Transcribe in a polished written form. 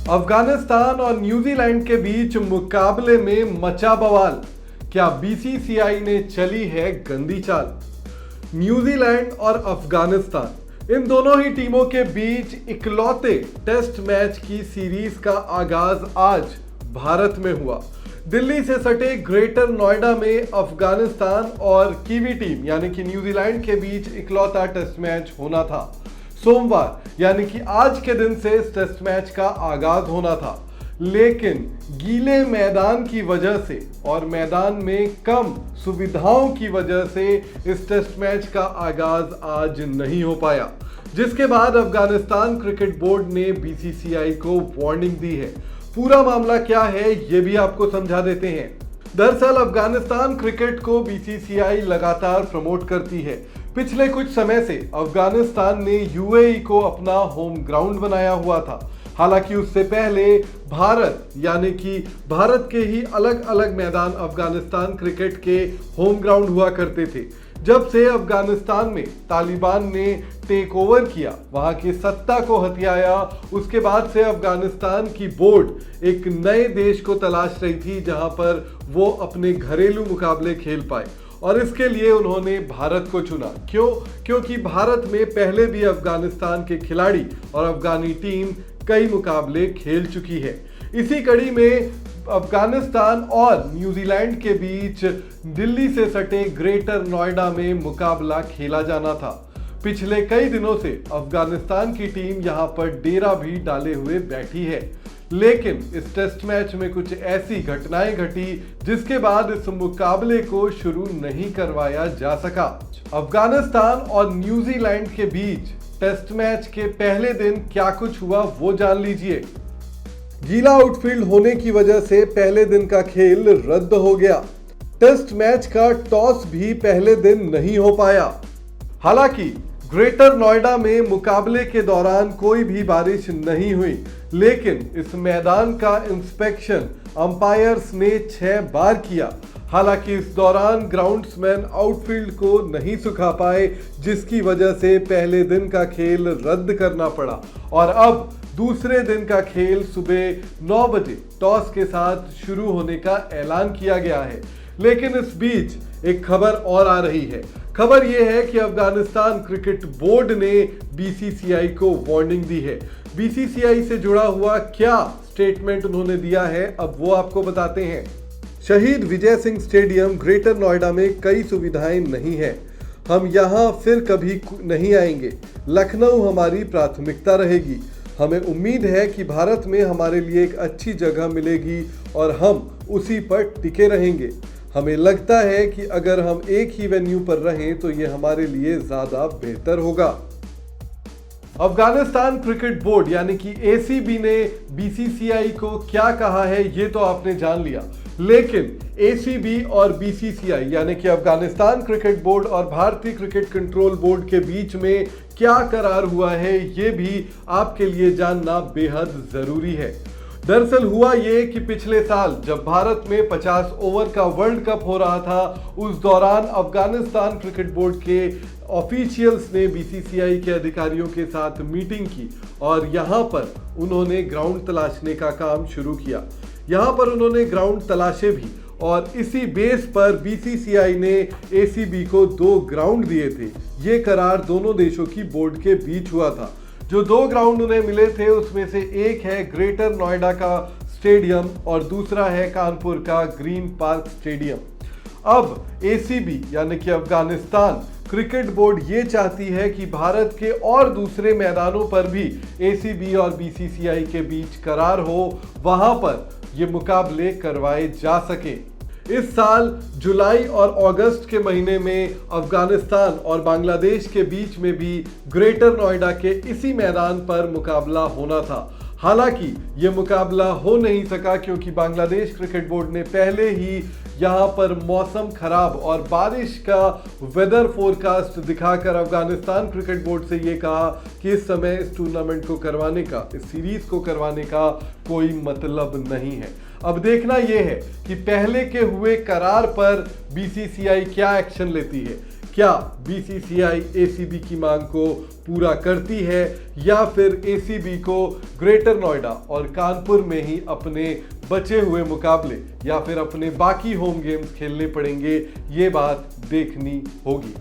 अफगानिस्तान और न्यूजीलैंड के बीच मुकाबले में मचा बवाल। क्या बीसीसीआई ने चली है गंदी चाल? न्यूजीलैंड और अफगानिस्तान इन दोनों ही टीमों के बीच इकलौते टेस्ट मैच की सीरीज का आगाज आज भारत में हुआ। दिल्ली से सटे ग्रेटर नोएडा में अफगानिस्तान और कीवी टीम यानी कि न्यूजीलैंड के बीच इकलौता टेस्ट मैच होना था। सोमवार यानी कि आज के दिन से इस टेस्ट मैच का आगाज होना था, लेकिन गीले मैदान की वजह से और मैदान में कम सुविधाओं की वजह से इस टेस्ट मैच का आगाज आज नहीं हो पाया, जिसके बाद अफगानिस्तान क्रिकेट बोर्ड ने बीसीसीआई को वार्निंग दी है। पूरा मामला क्या है ये भी आपको समझा देते हैं। दरअसल अफगानिस्तान क्रिकेट को बीसीसीआई लगातार प्रमोट करती है। पिछले कुछ समय से अफगानिस्तान ने यूएई को अपना होम ग्राउंड बनाया हुआ था। हालांकि उससे पहले भारत यानी कि भारत के ही अलग अलग मैदान अफगानिस्तान क्रिकेट के होम ग्राउंड हुआ करते थे। जब से अफगानिस्तान में तालिबान ने टेक ओवर किया, वहां की सत्ता को हथियाया, उसके बाद से अफगानिस्तान की बोर्ड एक नए देश को तलाश रही थी जहां पर वो अपने घरेलू मुकाबले खेल पाए, और इसके लिए उन्होंने भारत को चुना। क्यों? क्योंकि भारत में पहले भी अफगानिस्तान के खिलाड़ी और अफगानी टीम कई मुकाबले खेल चुकी है। इसी कड़ी में अफगानिस्तान और न्यूजीलैंड के बीच दिल्ली से सटे ग्रेटर नोएडा में मुकाबला खेला जाना था। पिछले कई दिनों से अफगानिस्तान की टीम यहां पर डेरा भी डाले हुए बैठी है, लेकिन इस टेस्ट मैच में कुछ ऐसी घटनाएं घटी जिसके बाद इस मुकाबले को शुरू नहीं करवाया जा सका। अफगानिस्तान और न्यूजीलैंड के बीच टेस्ट मैच के पहले दिन क्या कुछ हुआ वो जान लीजिए। गीला आउटफील्ड होने की वजह से पहले दिन का खेल रद्द हो गया। टेस्ट मैच का टॉस भी पहले दिन नहीं हो पाया। हालांकि ग्रेटर नोएडा में मुकाबले के दौरान कोई भी बारिश नहीं हुई, लेकिन इस मैदान का इंस्पेक्शन अंपायर्स ने 6 बार किया। हालांकि इस दौरान ग्राउंड्समैन आउटफील्ड को नहीं सुखा पाए, जिसकी वजह से पहले दिन का खेल रद्द करना पड़ा और अब दूसरे दिन का खेल सुबह 9 बजे टॉस के साथ शुरू होने का ऐलान किया गया है। लेकिन इस बीच एक खबर और आ रही है। खबर यह है कि अफगानिस्तान क्रिकेट बोर्ड ने बीसीसीआई को वार्निंग दी है। बीसीसीआई से जुड़ा हुआ क्या स्टेटमेंट उन्होंने दिया है, अब वो आपको बताते हैं। शहीद विजय सिंह स्टेडियम ग्रेटर नोएडा में कई सुविधाएं नहीं है। हम यहां फिर कभी नहीं आएंगे। लखनऊ हमारी प्राथमिकता रहेगी। हमें उम्मीद है कि भारत में हमारे लिए एक अच्छी जगह मिलेगी और हम उसी पर टिके रहेंगे। हमें लगता है कि अगर हम एक ही वेन्यू पर रहें तो ये हमारे लिए ज्यादा बेहतर होगा। अफगानिस्तान क्रिकेट बोर्ड यानी कि एसीबी ने बीसीसीआई को क्या कहा है ये तो आपने जान लिया, लेकिन एसीबी और बीसीसीआई यानी कि अफगानिस्तान क्रिकेट बोर्ड और भारतीय क्रिकेट कंट्रोल बोर्ड के बीच में क्या करार हुआ है ये भी आपके लिए जानना बेहद जरूरी है। दरअसल हुआ ये कि पिछले साल जब भारत में 50 ओवर का वर्ल्ड कप हो रहा था, उस दौरान अफगानिस्तान क्रिकेट बोर्ड के ऑफिशियल्स ने बीसीसीआई के अधिकारियों के साथ मीटिंग की और यहां पर उन्होंने ग्राउंड तलाशने का काम शुरू किया। यहां पर उन्होंने ग्राउंड तलाशे भी और इसी बेस पर बीसीसीआई ने एसीबी को 2 ग्राउंड दिए थे। ये करार दोनों देशों की बोर्ड के बीच हुआ था। जो 2 ग्राउंड उन्हें मिले थे उसमें से एक है ग्रेटर नोएडा का स्टेडियम और दूसरा है कानपुर का ग्रीन पार्क स्टेडियम। अब एसीबी यानी कि अफगानिस्तान क्रिकेट बोर्ड ये चाहती है कि भारत के और दूसरे मैदानों पर भी एसीबी और बीसीसीआई के बीच करार हो, वहां पर ये मुकाबले करवाए जा सके। इस साल जुलाई और अगस्त के महीने में अफगानिस्तान और बांग्लादेश के बीच में भी ग्रेटर नोएडा के इसी मैदान पर मुकाबला होना था। हालांकि ये मुकाबला हो नहीं सका क्योंकि बांग्लादेश क्रिकेट बोर्ड ने पहले ही यहाँ पर मौसम खराब और बारिश का वेदर फोरकास्ट दिखाकर अफगानिस्तान क्रिकेट बोर्ड से ये कहा कि इस समय इस टूर्नामेंट को करवाने का, इस सीरीज को करवाने का कोई मतलब नहीं है। अब देखना यह है कि पहले के हुए करार पर बीसीसीआई क्या एक्शन लेती है। क्या बीसीसीआई एसीबी की मांग को पूरा करती है या फिर एसीबी को ग्रेटर नोएडा और कानपुर में ही अपने बचे हुए मुकाबले या फिर अपने बाकी होम गेम्स खेलने पड़ेंगे, ये बात देखनी होगी।